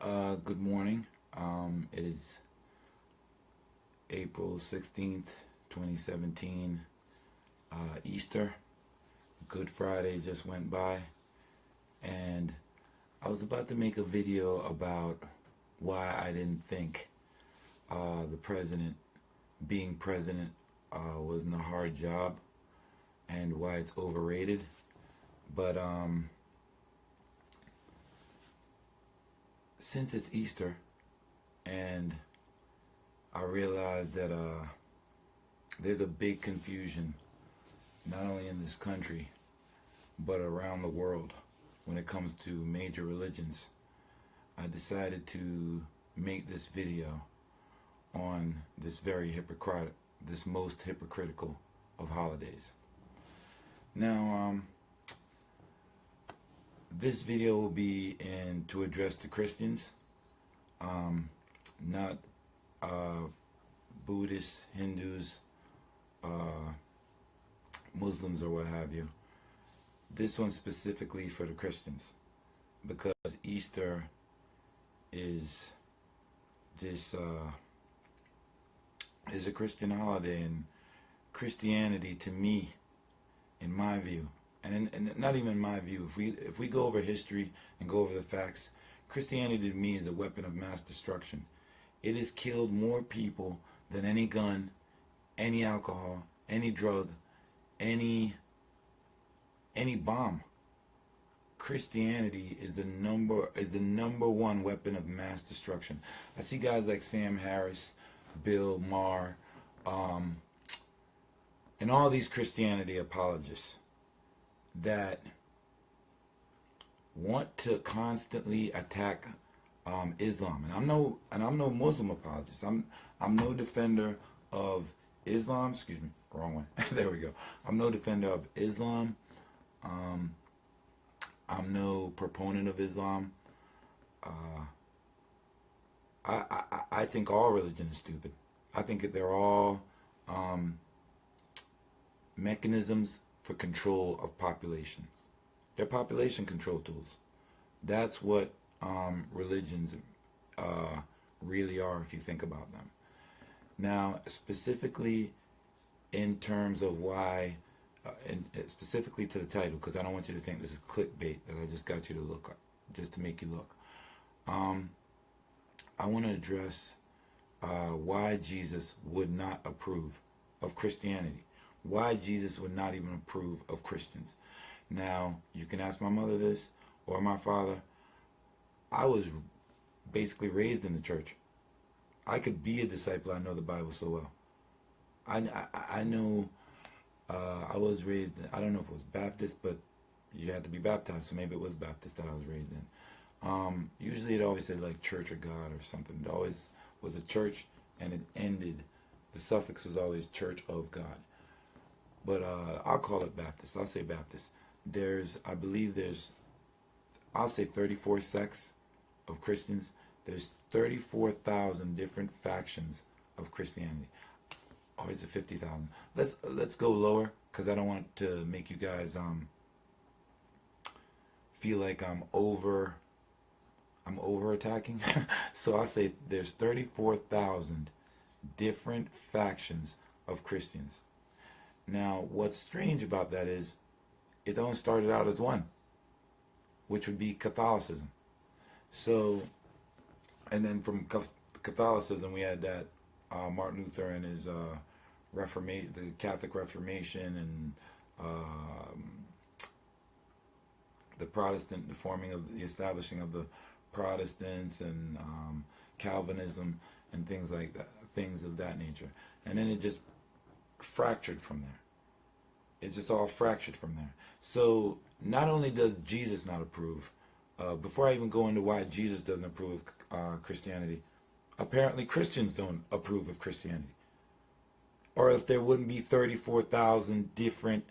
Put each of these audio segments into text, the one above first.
Good morning. It is April 16th, 2017, Easter. Good Friday just went by, and I was about to make a video about why I didn't think the president, being president, wasn't a hard job, and why it's overrated. But since it's Easter, and I realized that there's a big confusion, not only in this country, but around the world when it comes to major religions, I decided to make this video on this most hypocritical of holidays. Now, this video will be to address the Christians, not Buddhists, Hindus, Muslims, or what have you. This one's specifically for the Christians, because Easter is a Christian holiday, and Christianity, to me, in my view, and not even in my view, if we go over history and go over the facts, Christianity to me is a weapon of mass destruction. It has killed more people than any gun, any alcohol, any drug, any bomb. Christianity is the number one weapon of mass destruction. I see guys like Sam Harris, Bill Maher, and all these Christianity apologists that want to constantly attack Islam, and I'm no Muslim apologist. I'm no defender of Islam. Excuse me, wrong way. There we go. I'm no defender of Islam. I'm no proponent of Islam. I think all religion is stupid. I think that they're all mechanisms for control of populations. They're population control tools. That's what religions really are, if you think about them. Now, specifically in terms of why, and specifically to the title, because I don't want you to think this is clickbait that I just got you to look up, just to make you look. I want to address why Jesus would not approve of Christianity. Why Jesus would not even approve of Christians. Now, you can ask my mother this, or my father. I was basically raised in the church. I could be a disciple. I know the Bible so well. I know, I was raised, I don't know if it was Baptist, but you had to be baptized, so maybe it was Baptist that I was raised in. Usually it always said like Church of God or something. It always was a church, and it ended, the suffix was always Church of God. But I'll call it Baptist. I'll say Baptist. I believe there's, I'll say 34 sects of Christians. There's 34,000 different factions of Christianity. Or is it 50,000? Let's go lower, because I don't want to make you guys feel like I'm over attacking. So I'll say there's 34,000 different factions of Christians. Now, what's strange about that is it only started out as one, which would be Catholicism. So, and then from Catholicism, we had that Martin Luther and his the Catholic Reformation, and the establishing of the Protestants, and Calvinism, and things like that, things of that nature. And then it just fractured from there. It's just all fractured from there. So not only does Jesus not approve, before I even go into why Jesus doesn't approve of Christianity, apparently Christians don't approve of Christianity, or else there wouldn't be 34,000 different,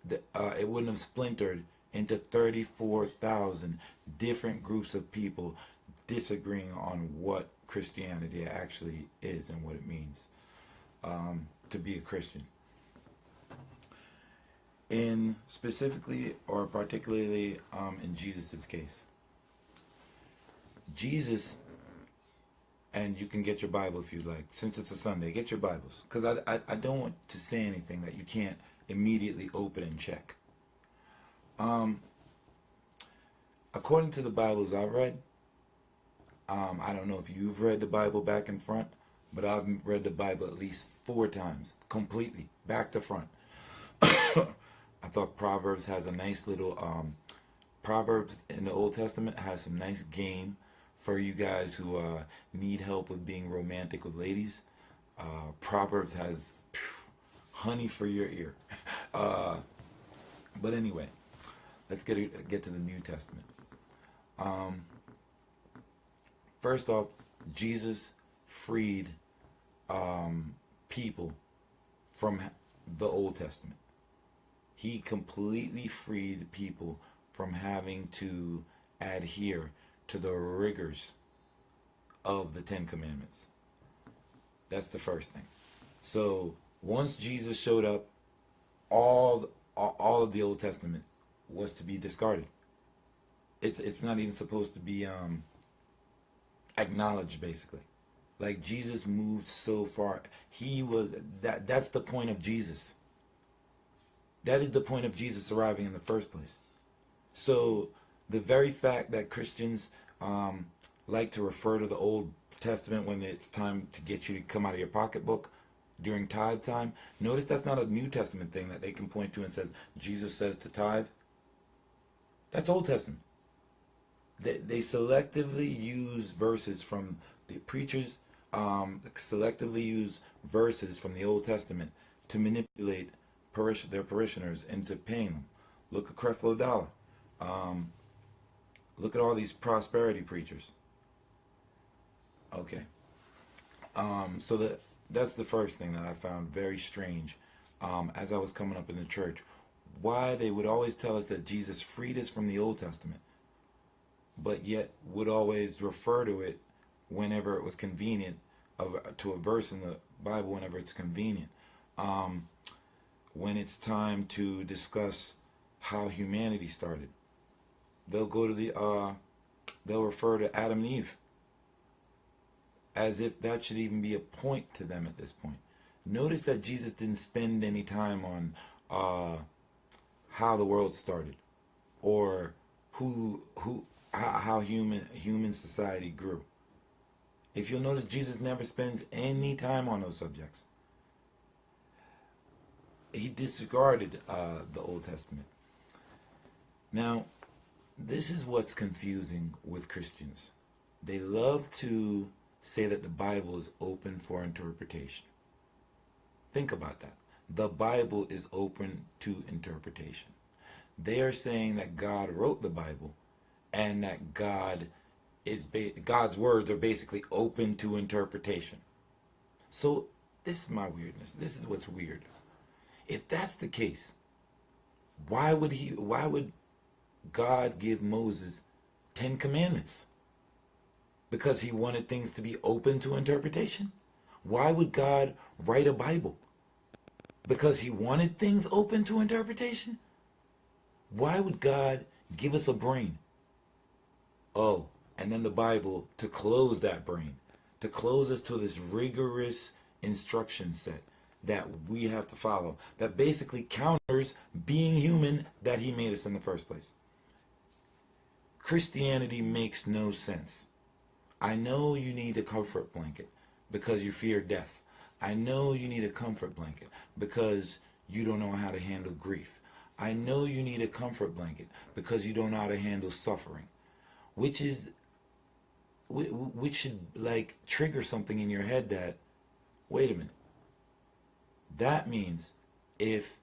it wouldn't have splintered into 34,000 different groups of people disagreeing on what Christianity actually is and what it means to be a Christian. In specifically or particularly in Jesus' case, Jesus, and you can get your Bible if you like. Since it's a Sunday, get your Bibles. Because I don't want to say anything that you can't immediately open and check. According to the Bibles I've read, I don't know if you've read the Bible back and front, but I've read the Bible at least 4 times, completely, back to front. I thought Proverbs has a nice little, Proverbs in the Old Testament has some nice game for you guys who need help with being romantic with ladies. Proverbs has honey for your ear. But anyway, let's get to the New Testament. First off, Jesus freed people from the Old Testament. He completely freed people from having to adhere to the rigors of the 10 Commandments. That's the first thing. So once Jesus showed up, all of the Old Testament was to be discarded. It's not even supposed to be acknowledged, basically. Like, Jesus moved so far. That's the point of Jesus. That is the point of Jesus arriving in the first place. So the very fact that Christians like to refer to the Old Testament when it's time to get you to come out of your pocketbook during tithe time, notice that's not a New Testament thing that they can point to and says, Jesus says to tithe. That's Old Testament. They selectively use verses from the preachers, selectively use verses from the Old Testament to manipulate their parishioners into paying them. Look at Creflo Dollar. Look at all these prosperity preachers. Okay. So that's the first thing that I found very strange as I was coming up in the church. Why they would always tell us that Jesus freed us from the Old Testament, but yet would always refer to it whenever it was convenient, to a verse in the Bible whenever it's convenient. When it's time to discuss how humanity started, they'll go to they'll refer to Adam and Eve, as if that should even be a point to them at this point. Notice that Jesus didn't spend any time on how the world started, or how human society grew. If you'll notice, Jesus never spends any time on those subjects. He disregarded the Old Testament. Now, this is what's confusing with Christians. They love to say that the Bible is open for interpretation. Think about that. The Bible is open to interpretation. They are saying that God wrote the Bible and that God's words are basically open to interpretation. So this is my weirdness. This is what's weird. If that's the case, why would God give Moses 10 commandments? Because he wanted things to be open to interpretation? Why would God write a Bible? Because he wanted things open to interpretation? Why would God give us a brain? Oh, and then the Bible to close that brain, to close us to this rigorous instruction set that we have to follow, that basically counters being human that he made us in the first place. Christianity makes no sense. I know you need a comfort blanket because you fear death. I know you need a comfort blanket because you don't know how to handle grief. I know you need a comfort blanket because you don't know how to handle suffering, which should like trigger something in your head that, wait a minute. That means if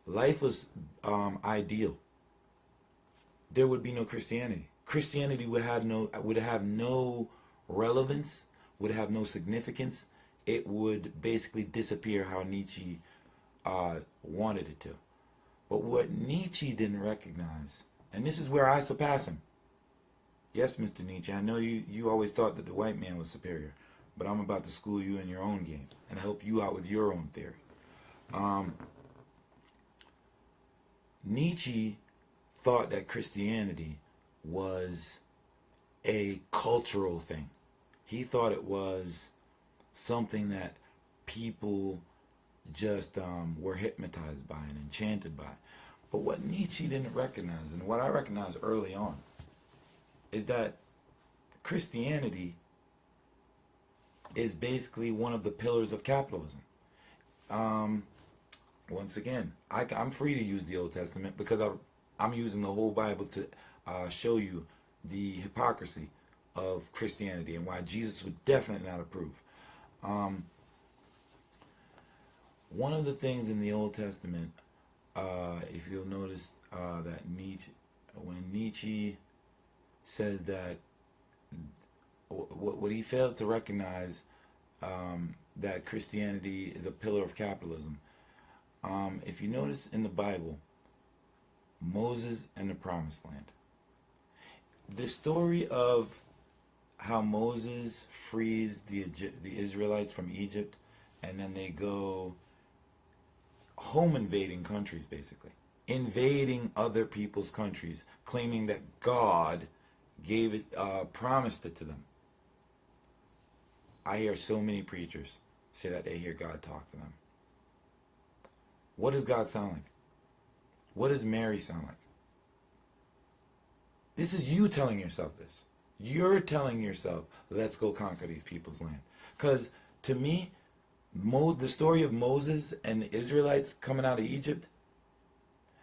life was ideal, there would be no Christianity. Christianity would have no relevance, would have no significance. It would basically disappear how Nietzsche wanted it to. But what Nietzsche didn't recognize, and this is where I surpass him. Yes, Mr. Nietzsche, I know you always thought that the white man was superior, but I'm about to school you in your own game and help you out with your own theory. Nietzsche thought that Christianity was a cultural thing. He thought it was something that people just were hypnotized by and enchanted by. But what Nietzsche didn't recognize, and what I recognized early on, is that Christianity is basically one of the pillars of capitalism. Once again, I'm free to use the Old Testament because I'm using the whole Bible to show you the hypocrisy of Christianity and why Jesus would definitely not approve. One of the things in the Old Testament, if you'll notice that when Nietzsche says that what he fails to recognize, that Christianity is a pillar of capitalism. If you notice in the Bible, Moses and the Promised Land, the story of how Moses frees the Israelites from Egypt, and then they go home invading countries, basically invading other people's countries, claiming that God gave it, promised it to them. I hear so many preachers say that they hear God talk to them. What does God sound like? What does Mary sound like? This is you telling yourself this. You're telling yourself, let's go conquer these people's land. Because to me, the story of Moses and the Israelites coming out of Egypt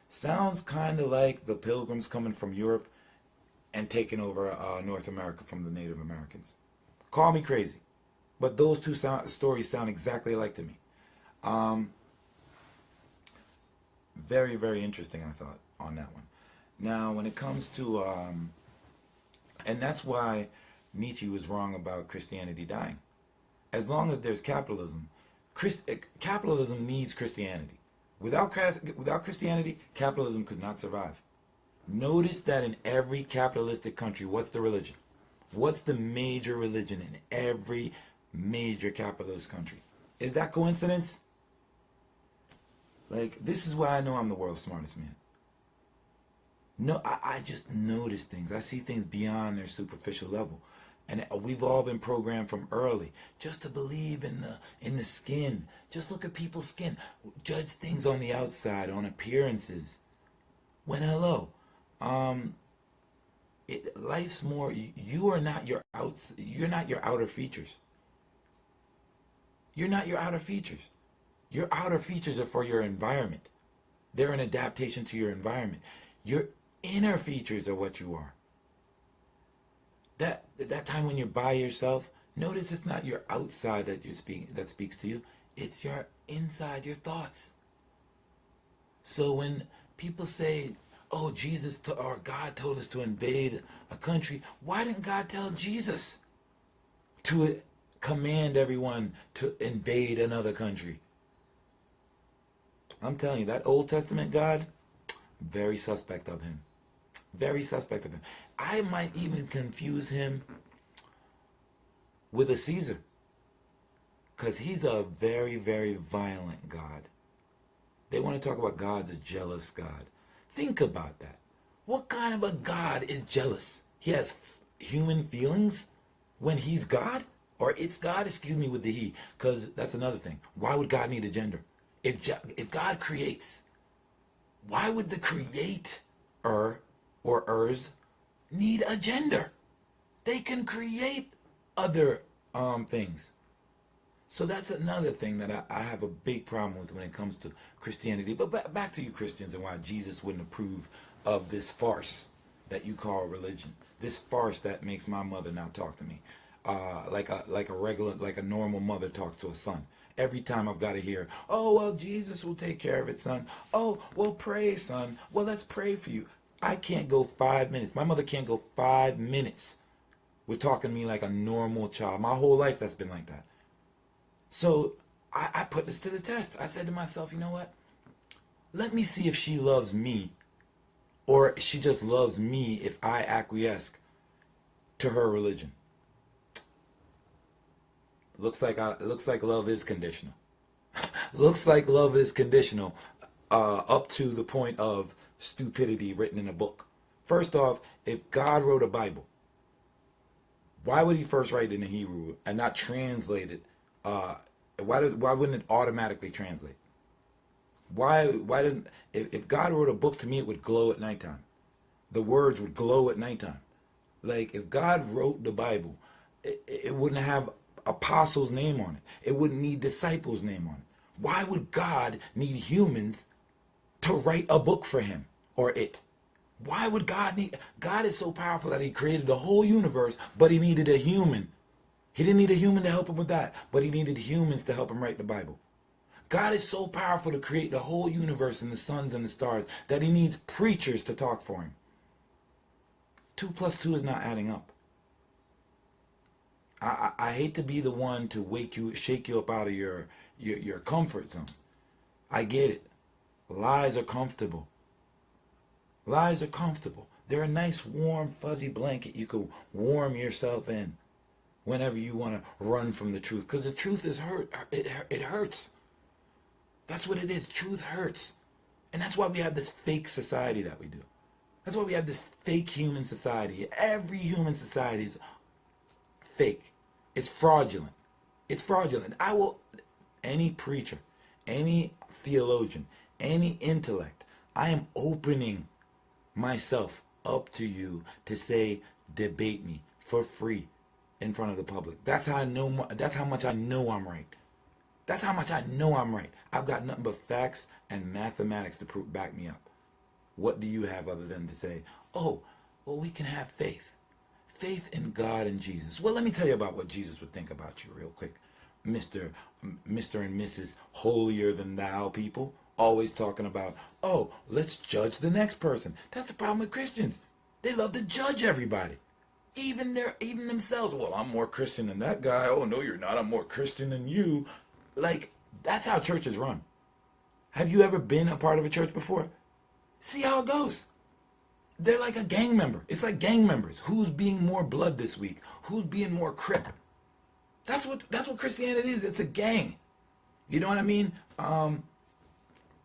sounds kind of like the Pilgrims coming from Europe and taking over North America from the Native Americans. Call me crazy, but those two stories sound exactly alike to me. Very, very interesting, I thought, on that one. Now, when it comes to, and that's why Nietzsche was wrong about Christianity dying. As long as there's capitalism, capitalism needs Christianity. Without Christianity, capitalism could not survive. Notice that in every capitalistic country, what's the religion? What's the major religion in every major capitalist country? Is that coincidence? Like, this is why I know I'm the world's smartest man. No, I just notice things. I see things beyond their superficial level. And we've all been programmed from early just to believe in the skin. Just look at people's skin. Judge things on the outside, on appearances. When hello, life's more. You are not your You're not your outer features. You're not your outer features. Your outer features are for your environment. They're an adaptation to your environment. Your inner features are what you are. That time when you're by yourself, notice it's not your outside that speaks to you. It's your inside, your thoughts. So when people say, oh, Jesus or God told us to invade a country, why didn't God tell Jesus to command everyone to invade another country? I'm telling you, that Old Testament God, very suspect of him. Very suspect of him. I might even confuse him with a Caesar. Because he's a very, very violent God. They want to talk about God's a jealous God. Think about that. What kind of a God is jealous? He has human feelings when he's God? Or it's God, excuse me, with the he. Because that's another thing. Why would God need a gender? If God creates, why would the creator or ers need a gender? They can create other things. So that's another thing that I have a big problem with when it comes to Christianity. But back to you Christians and why Jesus wouldn't approve of this farce that you call religion. This farce that makes my mother now talk to me like a normal mother talks to a son. Every time I've got to hear, oh, well, Jesus will take care of it, son. Oh, well, pray, son. Well, let's pray for you. I can't go 5 minutes. My mother can't go 5 minutes with talking to me like a normal child. My whole life that's been like that. So I put this to the test. I said to myself, you know what? Let me see if she loves me or she just loves me if I acquiesce to her religion. Looks like love is conditional. Looks like love is conditional up to the point of stupidity written in a book. First off, if God wrote a Bible, Why would he first write it in Hebrew and not translate it? Why wouldn't it automatically translate? Why doesn't, if God wrote a book to me, it would glow at nighttime. The words would glow at nighttime. Like if God wrote the Bible, it wouldn't have apostles' name on it. It wouldn't need disciples' name on it. Why would God need humans to write a book for him or it? Why would God need... God is so powerful that he created the whole universe, but he needed a human. He didn't need a human to help him with that, but he needed humans to help him write the Bible. God is so powerful to create the whole universe and the suns and the stars that he needs preachers to talk for him. 2 plus 2 is not adding up. I hate to be the one to shake you up out of your comfort zone. I get it. Lies are comfortable. Lies are comfortable. They're a nice, warm, fuzzy blanket you can warm yourself in whenever you want to run from the truth. Because the truth is hurt. It hurts. That's what it is. Truth hurts. And that's why we have this fake society that we do. That's why we have this fake human society. Every human society is fake. It's fraudulent. It's fraudulent. Any preacher, any theologian, any intellect, I am opening myself up to you to say, debate me for free in front of the public. That's how I know. That's how much I know I'm right. That's how much I know I'm right. I've got nothing but facts and mathematics to back me up. What do you have other than to say, oh, well, we can have faith. Faith in God and Jesus. Well, let me tell you about what Jesus would think about you real quick. Mr. and Mrs. Holier than thou people, always talking about, oh, let's judge the next person. That's the problem with Christians. They love to judge everybody. Even themselves. Well, I'm more Christian than that guy. Oh, no, you're not. I'm more Christian than you. Like, that's how churches run. Have you ever been a part of a church before? See how it goes. They're like a gang member. It's like gang members. Who's being more blood this week? Who's being more Crip? That's what Christianity is. It's a gang. You know what I mean?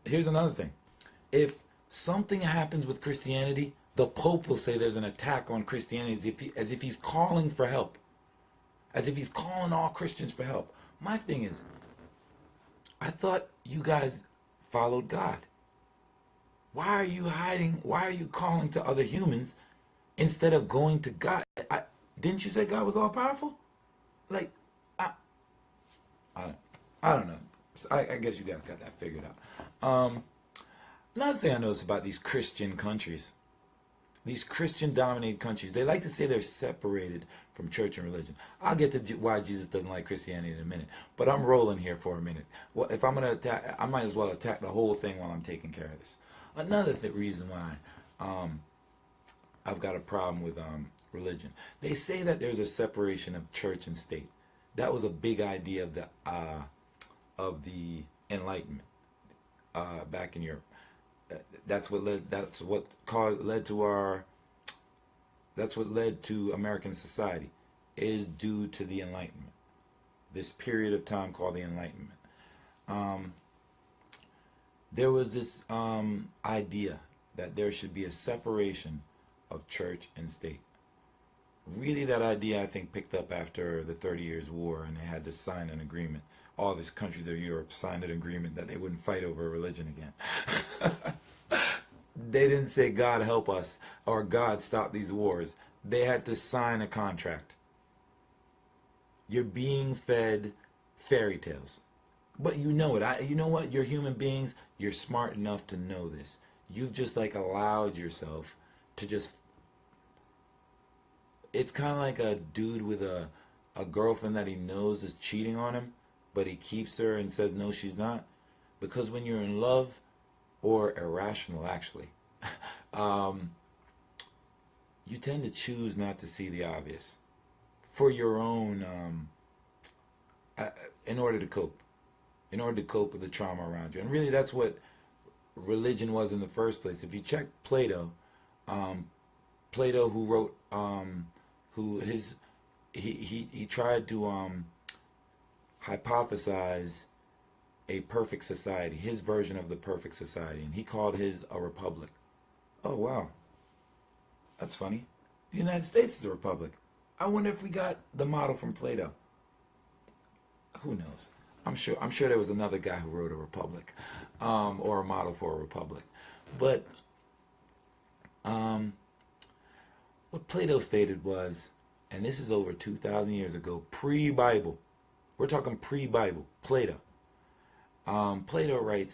Here's another thing. If something happens with Christianity, the Pope will say there's an attack on Christianity as if he's calling for help. As if he's calling all Christians for help. My thing is, I thought you guys followed God. Why are you hiding? Why are you calling to other humans instead of going to God? Didn't you say God was all powerful? Like, I don't know. I guess you guys got that figured out. Another thing I noticed about these Christian countries, these Christian-dominated countries, they like to say they're separated from church and religion. I'll get to why Jesus doesn't like Christianity in a minute, but I'm rolling here for a minute. Well, if I'm going to attack, I might as well attack the whole thing while I'm taking care of this. Another reason why I've got a problem with religion. They say that there's a separation of church and state. That was a big idea of the Enlightenment back in Europe. That's what led to American society, is due to the Enlightenment. This period of time called the Enlightenment. There was this idea that there should be a separation of church and state. Really, that idea, I think, picked up after the 30 Years' War, and they had to sign an agreement. All these countries of Europe signed an agreement that they wouldn't fight over religion again. They didn't say, God help us, or God stop these wars. They had to sign a contract. You're being fed fairy tales. But you know it. You know what? You're human beings. You're smart enough to know this. You've just like allowed yourself to just... It's kind of like a dude with a girlfriend that he knows is cheating on him, but he keeps her and says, no, she's not. Because when you're in love, or irrational actually, you tend to choose not to see the obvious for your own, in order to cope. In order to cope with the trauma around you. And really that's what religion was in the first place. If you check Plato, Plato who wrote, he tried to hypothesize a perfect society, his version of the perfect society, and he called his a republic. Oh wow, that's funny. The United States is a republic. I wonder if we got the model from Plato. Who knows? I'm sure there was another guy who wrote a republic, or a model for a republic. But what Plato stated was, and this is over 2,000 years ago, pre-Bible. We're talking pre-Bible. Plato. Plato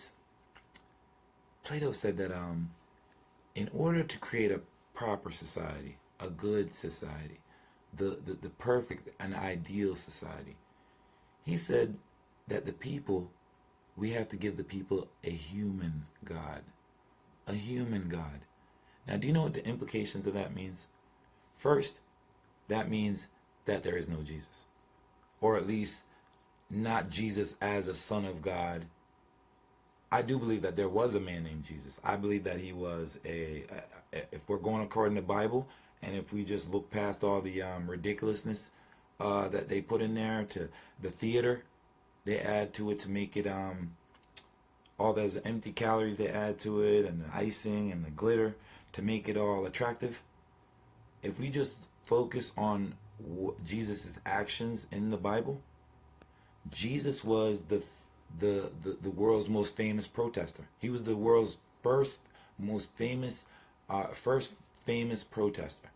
said that in order to create a proper society, a good society, the perfect and ideal society, he said that we have to give the people a human God. A human God. Now, do you know what the implications of that means? First, that means that there is no Jesus. Or at least not Jesus as a son of God. I do believe that there was a man named Jesus. I believe that he was if we're going according to the Bible, and if we just look past all the ridiculousness that they put in there, to the theater they add to it to make it, all those empty calories they add to it, and the icing and the glitter to make it all attractive. If we just focus on Jesus' actions in the Bible, Jesus was the world's most famous protester. He was the world's first famous protester.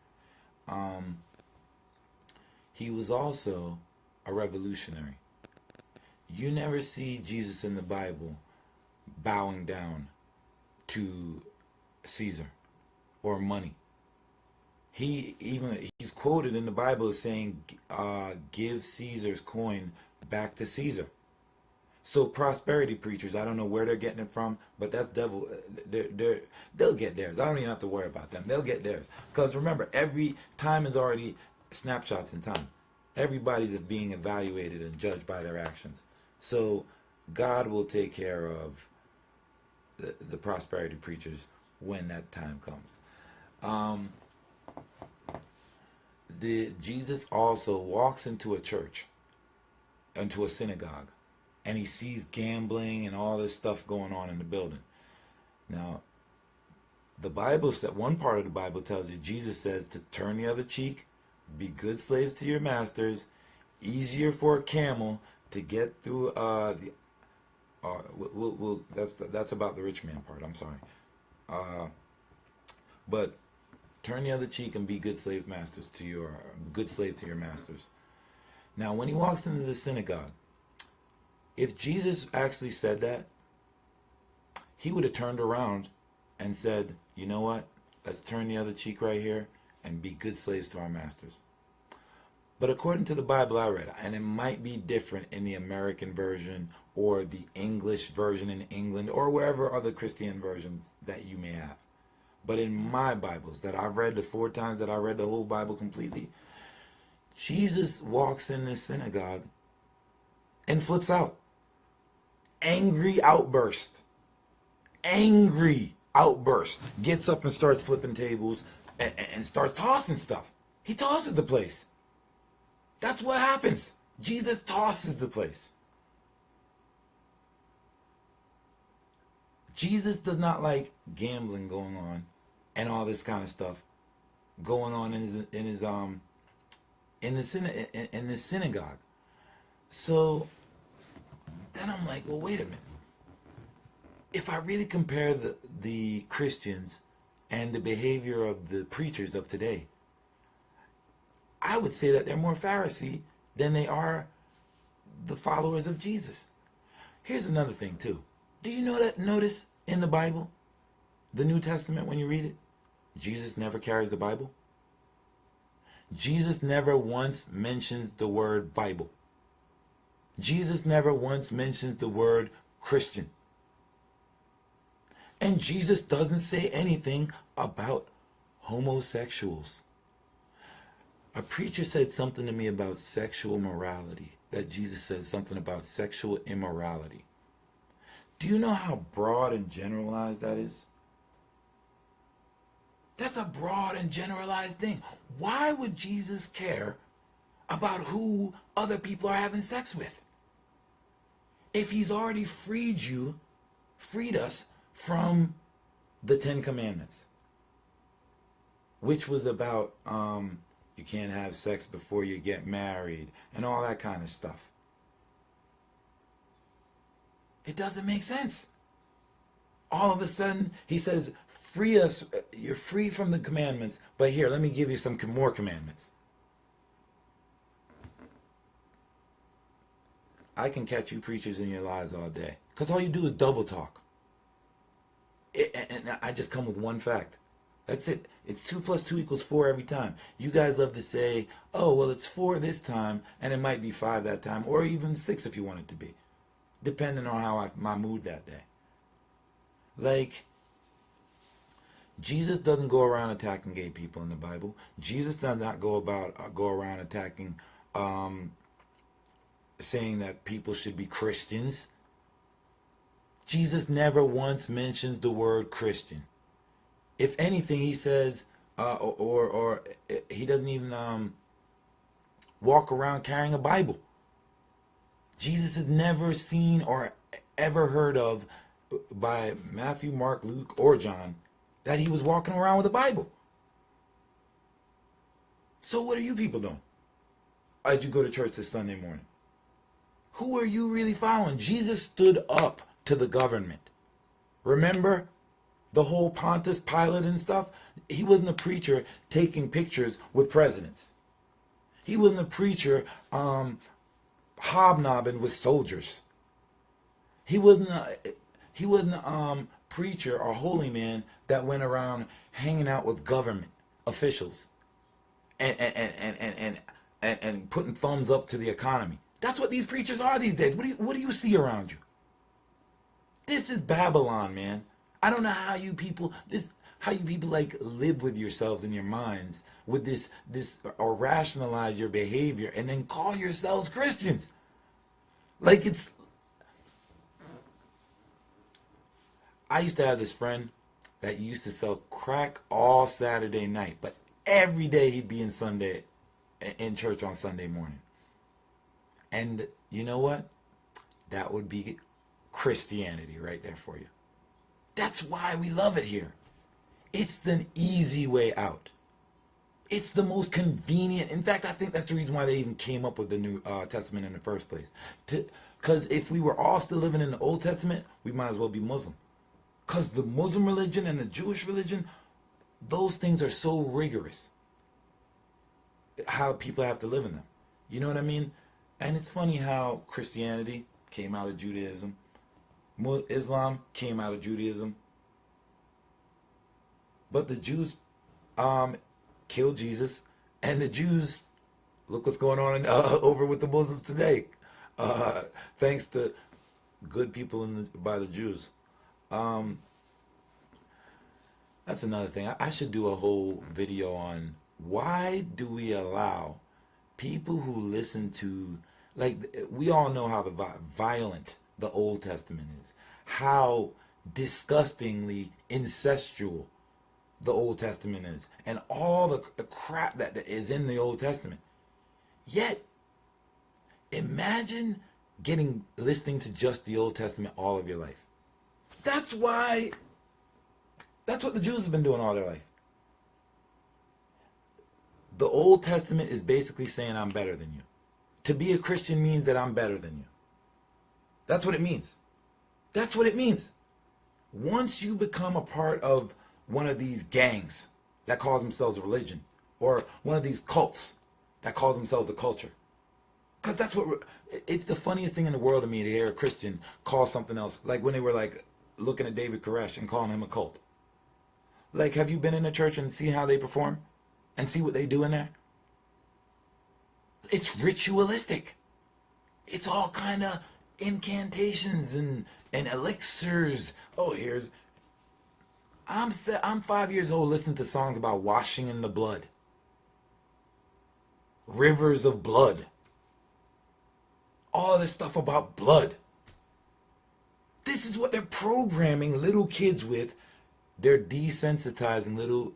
He was also a revolutionary. You never see Jesus in the Bible bowing down to Caesar or money. He's quoted in the Bible as saying, give Caesar's coin back to Caesar. So prosperity preachers, I don't know where they're getting it from, but that's devil. They'll get theirs. I don't even have to worry about them. They'll get theirs. Because remember, every time is already snapshots in time. Everybody's being evaluated and judged by their actions. So God will take care of the prosperity preachers when that time comes. Jesus also walks into a church, into a synagogue, and he sees gambling and all this stuff going on in the building. Now, the Bible said, one part of the Bible tells you, Jesus says to turn the other cheek, be good slaves to your masters, easier for a camel to get through that's about the rich man part, I'm sorry. But turn the other cheek and be good slave to your masters. Now, when he walks into the synagogue, if Jesus actually said that, he would have turned around and said, you know what? Let's turn the other cheek right here and be good slaves to our masters. But according to the Bible I read, and it might be different in the American version or the English version in England or wherever other Christian versions that you may have. But in my Bibles that I've read, the 4 times that I read the whole Bible completely, Jesus walks in this synagogue and flips out. Angry outburst. Gets up and starts flipping tables and starts tossing stuff. He tosses the place. That's what happens. Jesus tosses the place. Jesus does not like gambling going on and all this kind of stuff going on in the synagogue. So then I'm like, well, wait a minute. If I really compare the Christians and the behavior of the preachers of today, I would say that they're more Pharisee than they are the followers of Jesus. Here's another thing too. Do you notice in the Bible, the New Testament, when you read it, Jesus never carries the Bible? Jesus never once mentions the word Bible. Jesus never once mentions the word Christian. And Jesus doesn't say anything about homosexuals. A preacher said something to me about sexual morality, that Jesus says something about sexual immorality. Do you know how broad and generalized that is? That's a broad and generalized thing. Why would Jesus care about who other people are having sex with? If he's already freed us from the 10 Commandments, which was about, You can't have sex before you get married and all that kind of stuff. It doesn't make sense. All of a sudden, he says, free us, you're free from the commandments, but here, let me give you some more commandments. I can catch you preachers in your lies all day, because all you do is double talk. And I just come with one fact. That's it. It's 2 + 2 = 4 every time. You guys love to say, oh, well, it's 4 this time, and it might be 5 that time, or even 6 if you want it to be, depending on how my mood that day. Like, Jesus doesn't go around attacking gay people in the Bible. Jesus does not go around attacking, saying that people should be Christians. Jesus never once mentions the word Christian. If anything, he says, or he doesn't even walk around carrying a Bible. Jesus is never seen or ever heard of by Matthew, Mark, Luke, or John that he was walking around with a Bible. So what are you people doing as you go to church this Sunday morning? Who are you really following? Jesus stood up to the government. Remember the whole Pontius Pilate and stuff? He wasn't a preacher taking pictures with presidents. He wasn't a preacher hobnobbing with soldiers. He wasn't a preacher or holy man that went around hanging out with government officials and putting thumbs up to the economy. That's what these preachers are these days. What do you see around you? This is Babylon, man. I don't know how you people like live with yourselves in your minds with this or rationalize your behavior and then call yourselves Christians. Like it's. I used to have this friend that used to sell crack all Saturday night, but every day he'd be in church on Sunday morning. And you know what? That would be Christianity right there for you. That's why we love it here. It's the easy way out. It's the most convenient. In fact, I think that's the reason why they even came up with the New Testament in the first place. Because if we were all still living in the Old Testament, we might as well be Muslim. Because the Muslim religion and the Jewish religion, those things are so rigorous. How people have to live in them. You know what I mean? And it's funny how Christianity came out of Judaism. Islam came out of Judaism. But the Jews killed Jesus. And the Jews, look what's going on over with the Muslims today. Thanks to good people by the Jews. That's another thing. I should do a whole video on why do we allow people who listen to, like, we all know how violent the Old Testament is, how disgustingly incestual the Old Testament is, and all the crap that is in the Old Testament. Yet, imagine listening to just the Old Testament all of your life. That's what the Jews have been doing all their life. The Old Testament is basically saying I'm better than you. To be a Christian means that I'm better than you. That's what it means. That's what it means. Once you become a part of one of these gangs that calls themselves a religion, or one of these cults that calls themselves a culture, because that's it's the funniest thing in the world to me to hear a Christian call something else, like when they were like looking at David Koresh and calling him a cult. Like, have you been in a church and seen how they perform and see what they do in there? It's ritualistic. It's all kind of incantations and elixirs. Oh, I'm 5 years old listening to songs about washing in the blood. Rivers of blood. All this stuff about blood. This is what they're programming little kids with. They're desensitizing little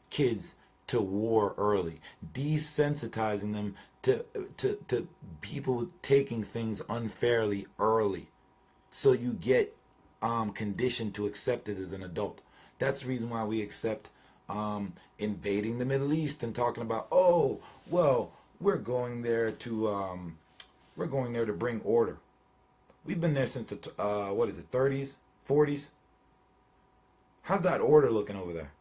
kids to war early. Desensitizing them to people taking things unfairly early. So you get conditioned to accept it as an adult. That's the reason why we accept invading the Middle East and talking about, oh, well, we're going there to bring order. We've been there since the 30s, 40s. How's that order looking over there?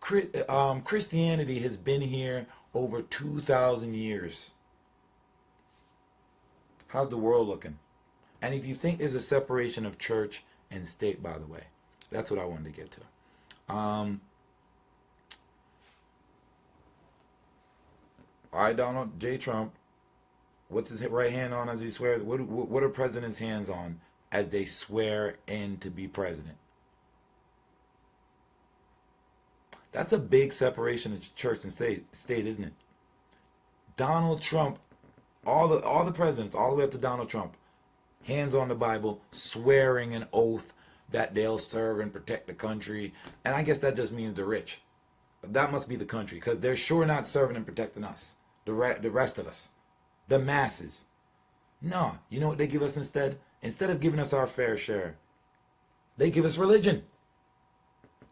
Christianity has been here over 2,000 years. How's the world looking? And if you think there's a separation of church and state, by the way, that's what I wanted to get to. All right, Donald J. Trump, what's his right hand on as he swears? What are presidents' hands on as they swear in to be president? That's a big separation of church and state, isn't it? Donald Trump, all the presidents, all the way up to Donald Trump, hands on the Bible, swearing an oath that they'll serve and protect the country. And I guess that just means the rich. That must be the country, because they're sure not serving and protecting us, the rest of us, the masses. No, you know what they give us instead? Instead of giving us our fair share, they give us religion.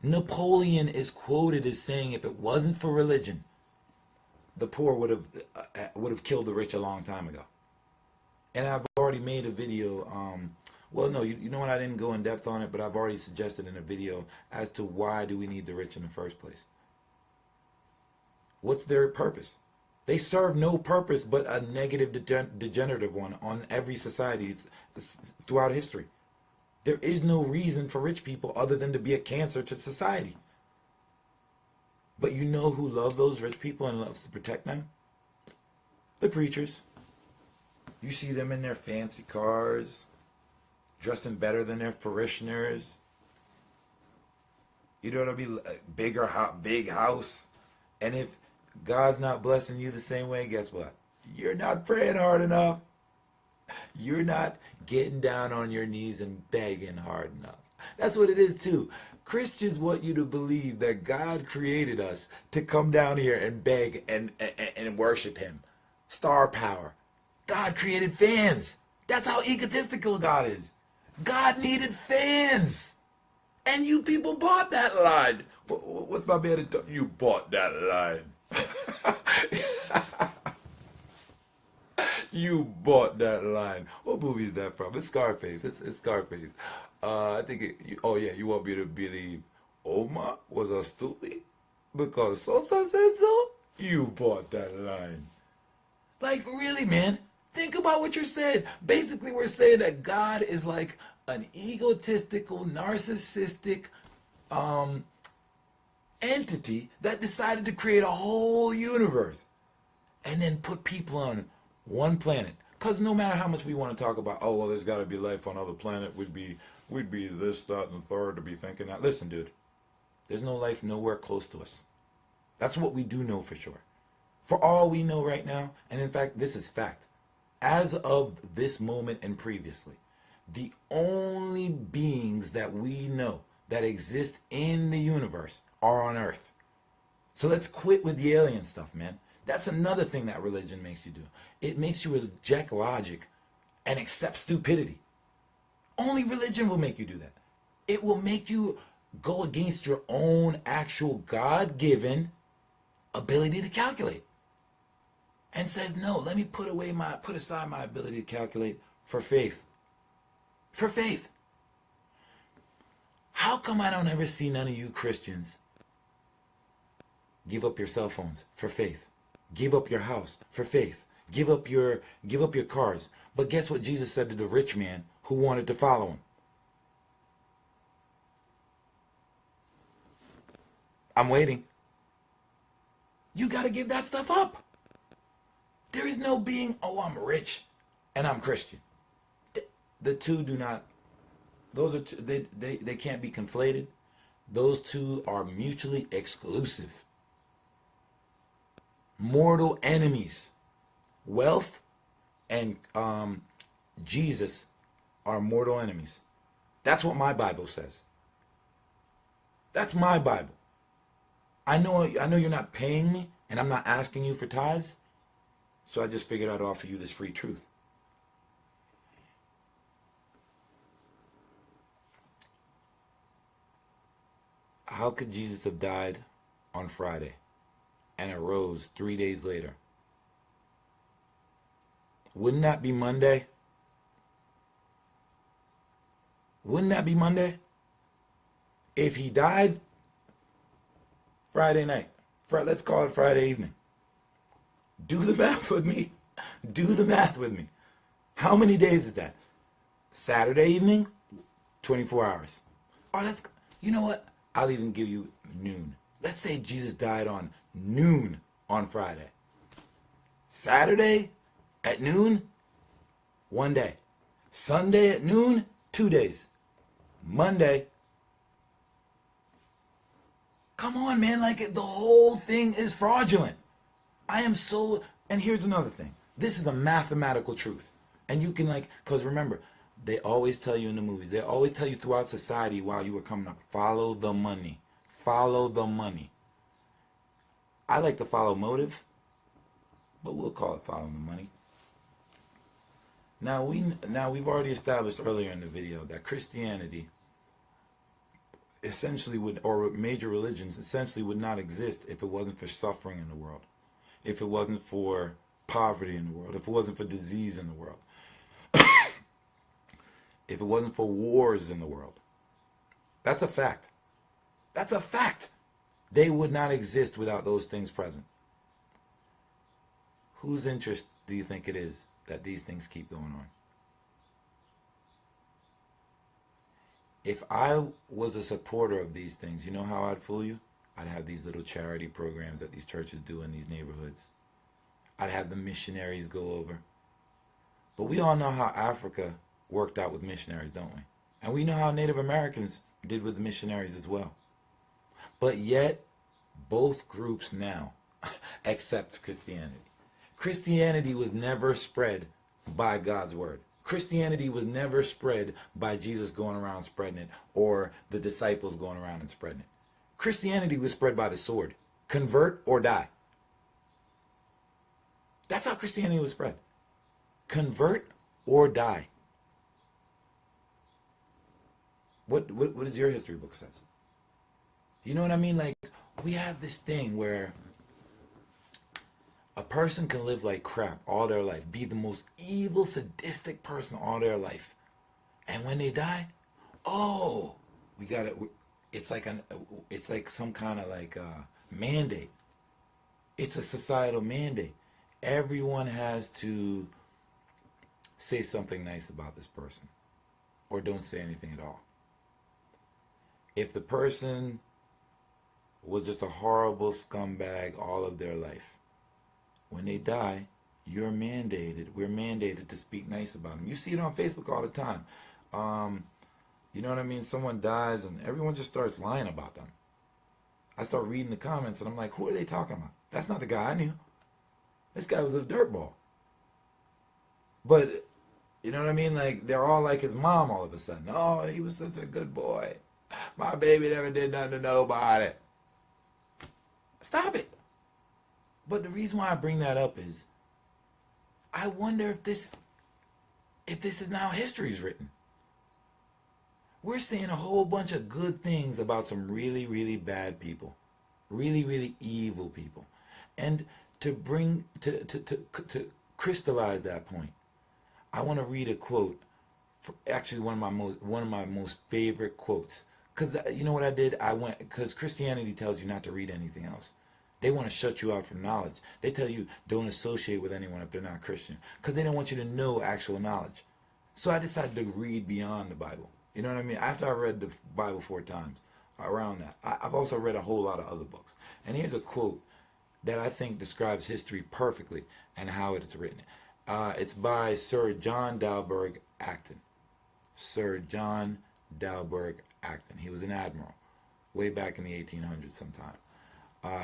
Napoleon is quoted as saying, if it wasn't for religion, the poor would have killed the rich a long time ago. And I've already made a video. Well, no, you know what? I didn't go in depth on it, but I've already suggested in a video as to why do we need the rich in the first place. What's their purpose? They serve no purpose but a negative, degenerative one on every society throughout history. There is no reason for rich people other than to be a cancer to society. But you know who love those rich people and loves to protect them? The preachers. You see them in their fancy cars, dressing better than their parishioners. You know, it'll be a big house. And if God's not blessing you the same way, guess what? You're not praying hard enough. You're not getting down on your knees and begging hard enough. That's what it is too. Christians want you to believe that God created us to come down here and beg and worship him. Star power. God created fans. That's how egotistical God is. God needed fans. And you people bought that line. What's my man? You bought that line. You bought that line. What movie is that from? It's Scarface. It's Scarface. I think you want me to believe Oma was a stupid because Sosa said so? You bought that line. Like, really, man? Think about what you're saying. Basically, we're saying that God is like an egotistical, narcissistic entity that decided to create a whole universe and then put people on one planet. Because no matter how much we want to talk about, oh, well, there's got to be life on other planet, we'd be this, that, and the third to be thinking that. Listen, dude, there's no life nowhere close to us. That's what we do know for sure. For all we know right now, and in fact, this is fact, as of this moment and previously, the only beings that we know that exist in the universe are on Earth. So let's quit with the alien stuff, man. That's another thing that religion makes you do. It makes you reject logic and accept stupidity. Only religion will make you do that. It will make you go against your own actual God-given ability to calculate. And says, no, let me put aside my ability to calculate for faith. For faith. How come I don't ever see none of you Christians give up your cell phones for faith? Give up your house for faith. Give up your cars. But guess what Jesus said to the rich man who wanted to follow him? I'm waiting. You got to give that stuff up. There is no being, oh, I'm rich and I'm Christian. The two do not, those are two, they can't be conflated. Those two are mutually exclusive. Mortal enemies. Wealth and Jesus are mortal enemies. That's what my Bible says. That's my Bible. I know you're not paying me and I'm not asking you for tithes. So I just figured I'd offer you this free truth. How could Jesus have died on Friday and arose 3 days later? Wouldn't that be Monday? Wouldn't that be Monday? If he died Friday night, let's call it Friday evening. Do the math with me. Do the math with me. How many days is that? Saturday evening, 24 hours. Oh, you know what? I'll even give you noon. Let's say Jesus died on noon on Friday. Saturday at noon, 1 day. Sunday at noon, 2 days. Monday. Come on, man. Like, the whole thing is fraudulent. And here's another thing. This is a mathematical truth. And you can, because remember, they always tell you in the movies, they always tell you throughout society while you were coming up, follow the money. Follow the money. I like to follow motive, but we'll call it following the money. Now we've already established earlier in the video that Christianity essentially or major religions essentially would not exist if it wasn't for suffering in the world, if it wasn't for poverty in the world, if it wasn't for disease in the world, if it wasn't for wars in the world. That's a fact. That's a fact. They would not exist without those things present. Whose interest do you think it is that these things keep going on? If I was a supporter of these things, you know how I'd fool you? I'd have these little charity programs that these churches do in these neighborhoods. I'd have the missionaries go over. But we all know how Africa worked out with missionaries, don't we? And we know how Native Americans did with the missionaries as well. But yet, both groups now accept Christianity. Christianity was never spread by God's word. Christianity was never spread by Jesus going around spreading it or the disciples going around and spreading it. Christianity was spread by the sword. Convert or die. That's how Christianity was spread. Convert or die. What does your history book says? You know what I mean? Like, we have this thing where a person can live like crap all their life, be the most evil, sadistic person all their life. And when they die, it's like some kind of mandate. It's a societal mandate. Everyone has to say something nice about this person or don't say anything at all. If the person was just a horrible scumbag all of their life, when they die, we're mandated to speak nice about them. You see it on Facebook all the time. You know what I mean? Someone dies and everyone just starts lying about them. I start reading the comments and I'm like, who are they talking about? That's not the guy I knew. This guy was a dirtball. But, you know what I mean? Like, they're all like his mom all of a sudden. Oh, he was such a good boy. My baby never did nothing to nobody. Stop it. But the reason why I bring that up is, I wonder if this is now history's written. We're seeing a whole bunch of good things about some really, really bad people. Really, really evil people. And to crystallize that point, I want to read a quote. Actually, one of my most favorite quotes. Because you know what I did? Because Christianity tells you not to read anything else. They want to shut you out from knowledge. They tell you don't associate with anyone if they're not Christian. Because they don't want you to know actual knowledge. So I decided to read beyond the Bible. You know what I mean? After I read the Bible 4 times, around that, I've also read a whole lot of other books. And here's a quote that I think describes history perfectly and how it's written. It's by Sir John de Burgh Acton. Sir John de Burgh Acton. He was an admiral way back in the 1800s sometime.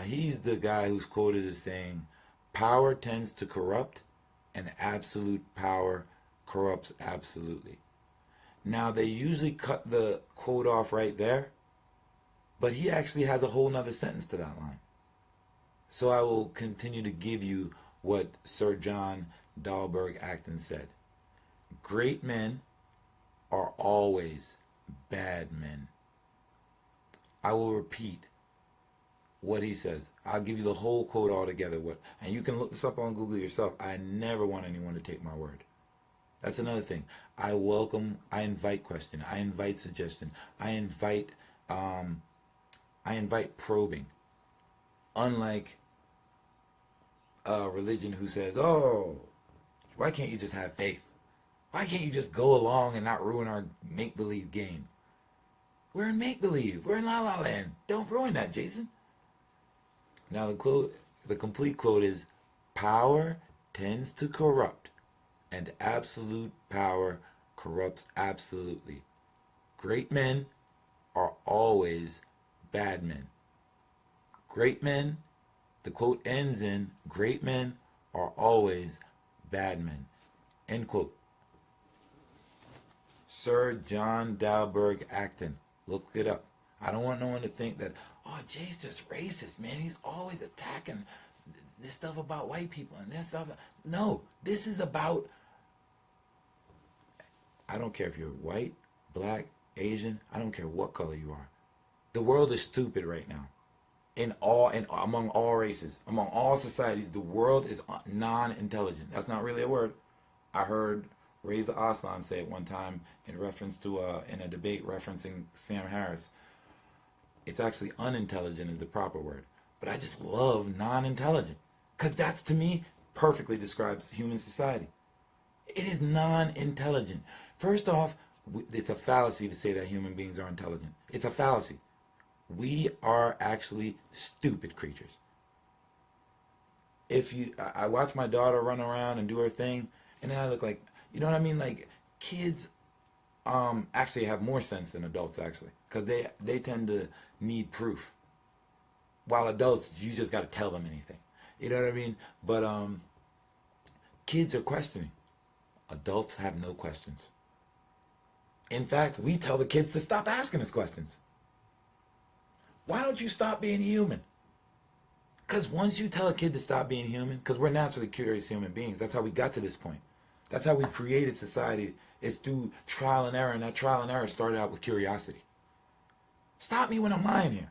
He's the guy who's quoted as saying, power tends to corrupt and absolute power corrupts absolutely. Now, they usually cut the quote off right there, but he actually has a whole nother sentence to that line. So I will continue to give you what Sir John de Burgh Acton said. Great men are always bad men. I will repeat what he says. I'll give you the whole quote altogether. And you can look this up on Google yourself. I never want anyone to take my word. That's another thing. I invite question. I invite suggestion. I invite probing. Unlike a religion who says, oh, why can't you just have faith? Why can't you just go along and not ruin our make-believe game? We're in make-believe. We're in La La Land. Don't ruin that, Jason. Now the complete quote is, power tends to corrupt, and absolute power corrupts absolutely. Great men are always bad men. Great men, the quote ends in, great men are always bad men. End quote. Sir John de Burgh Acton. Look it up. I don't want no one to think that, oh, Jay's just racist, man. He's always attacking this stuff about white people and this stuff. No, this is about, I don't care if you're white, black, Asian, I don't care what color you are. The world is stupid right now. Among all races, among all societies, the world is non-intelligent. That's not really a word. I heard Reza Aslan say it one time in reference to in a debate referencing Sam Harris. It's actually unintelligent is the proper word. But I just love non-intelligent, because that's, to me, perfectly describes human society. It is non-intelligent. First off, it's a fallacy to say that human beings are intelligent. It's a fallacy. We are actually stupid creatures. I watch my daughter run around and do her thing, and then I look like, you know what I mean? Like, kids actually have more sense than adults, actually, because they tend to need proof, while adults, you just got to tell them anything. You know what I mean? But kids are questioning. Adults have no questions. In fact, we tell the kids to stop asking us questions. Why don't you stop being human? Because once you tell a kid to stop being human, because we're naturally curious human beings, that's how we got to this point. That's how we created society, is through trial and error, and that trial and error started out with curiosity. Stop me when I'm lying here.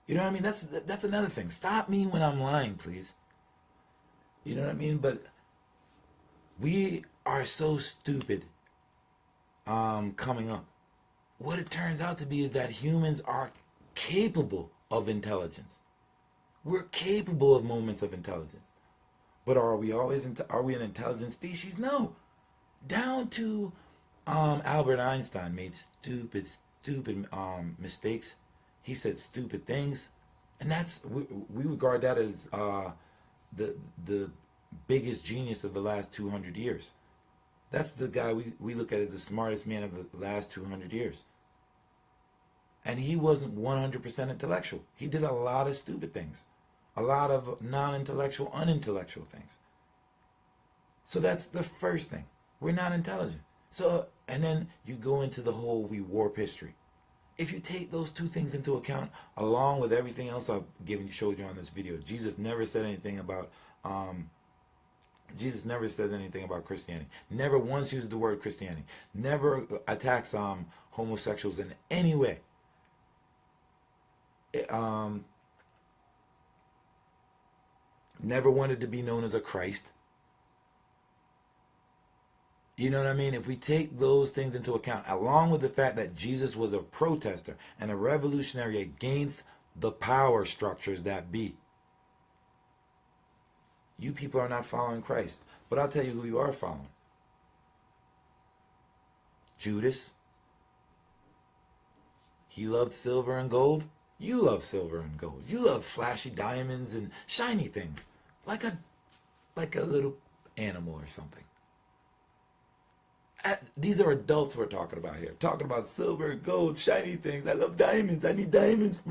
You know what I mean? That's another thing. Stop me when I'm lying, please. You know what I mean? But we are so stupid coming up. What it turns out to be is that humans are capable of intelligence. We're capable of moments of intelligence. But are we an intelligent species? No. Down to Albert Einstein made stupid mistakes. He said stupid things, and we regard that as the biggest genius of the last 200 years. That's the guy we look at as the smartest man of the last 200 years. And he wasn't 100% intellectual. He did a lot of stupid things. A lot of non-intellectual, unintellectual things. So that's the first thing. We're not intelligent. So, and then you go into the whole we warp history. If you take those two things into account, along with everything else I've showed you on this video, Jesus never said anything about Christianity. Never once used the word Christianity. Never attacks homosexuals in any way. Never wanted to be known as a Christ. You know what I mean? If we take those things into account, along with the fact that Jesus was a protester and a revolutionary against the power structures that be, you people are not following Christ. But I'll tell you who you are following. Judas. He loved silver and gold. You love silver and gold. You love flashy diamonds and shiny things, like a little animal or something. These are adults we're talking about here. Talking about silver and gold, shiny things. I love diamonds. I need diamonds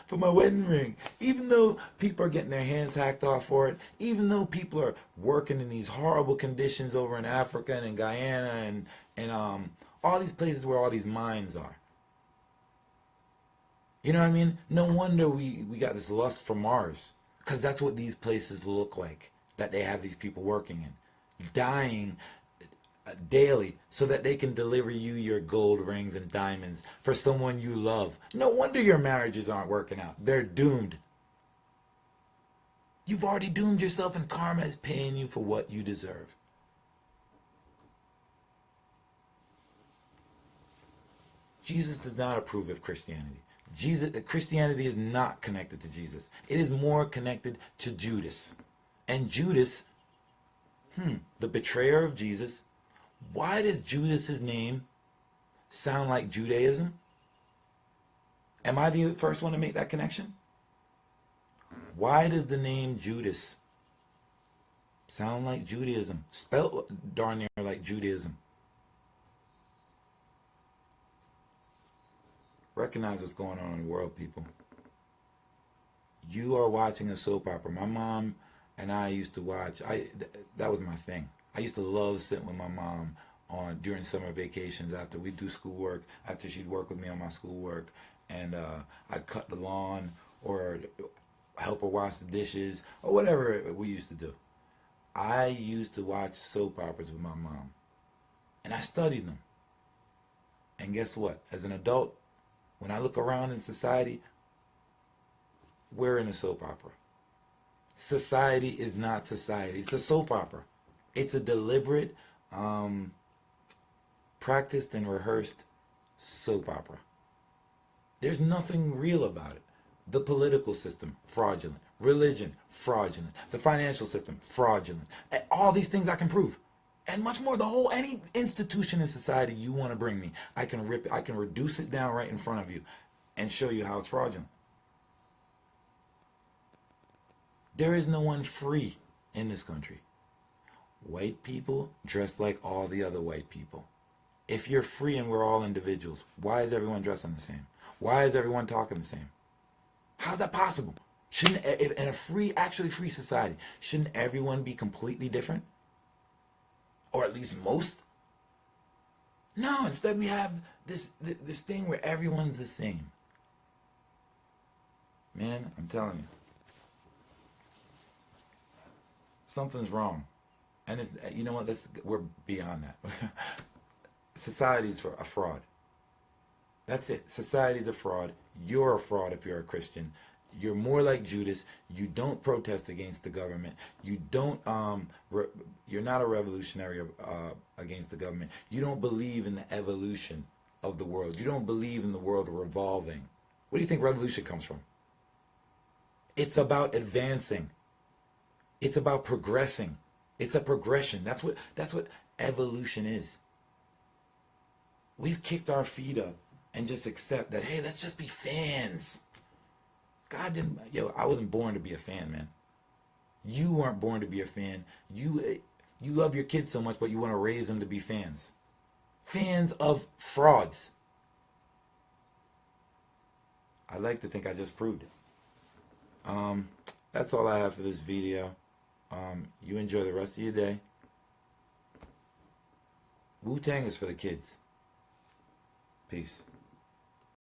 for my wedding ring. Even though people are getting their hands hacked off for it, even though people are working in these horrible conditions over in Africa and in Guyana and all these places where all these mines are. You know what I mean? No wonder we got this lust for Mars, because that's what these places look like, that they have these people working in, dying daily so that they can deliver you your gold rings and diamonds for someone you love. No wonder your marriages aren't working out. They're doomed. You've already doomed yourself, and karma is paying you for what you deserve. Jesus does not approve of Christianity. Christianity is not connected to Jesus. It is more connected to Judas. And Judas, the betrayer of Jesus. Why does Judas's name sound like Judaism? Am I the first one to make that connection? Why does the name Judas sound like Judaism? Spelled darn near like Judaism. Recognize what's going on in the world, people. You are watching a soap opera. My mom and I used to watch. That was my thing. I used to love sitting with my mom during summer vacations after we do schoolwork, after she'd work with me on my schoolwork, and I'd cut the lawn or help her wash the dishes or whatever we used to do. I used to watch soap operas with my mom, and I studied them. And guess what? As an adult, when I look around in society, we're in a soap opera. Society is not society. It's a soap opera. It's a deliberate, practiced and rehearsed soap opera. There's nothing real about it. The political system, fraudulent. Religion, fraudulent. The financial system, fraudulent. And all these things I can prove. And much more. Any institution in society you want to bring me, I can reduce it down right in front of you and show you how it's fraudulent. There is no one free in this country. White people dress like all the other white people. If you're free and we're all individuals, why is everyone dressing the same? Why is everyone talking the same? How's that possible? In a actually free society, shouldn't everyone be completely different? Or at least most? No, instead we have this thing where everyone's the same. Man, I'm telling you. Something's wrong. And you know what? We're beyond that. Society's a fraud. That's it. Society's a fraud. You're a fraud if you're a Christian. You're more like Judas. You don't protest against the government. You don't. You're not a revolutionary against the government. You don't believe in the evolution of the world. You don't believe in the world revolving. Where do you think revolution comes from? It's about advancing. It's about progressing. It's a progression. That's what evolution is. We've kicked our feet up and just accept that, hey, let's just be fans. God didn't, I wasn't born to be a fan, man. You weren't born to be a fan. You love your kids so much, but you want to raise them to be fans. Fans of frauds. I'd like to think I just proved it. That's all I have for this video. You enjoy the rest of your day. Wu-Tang is for the kids. Peace.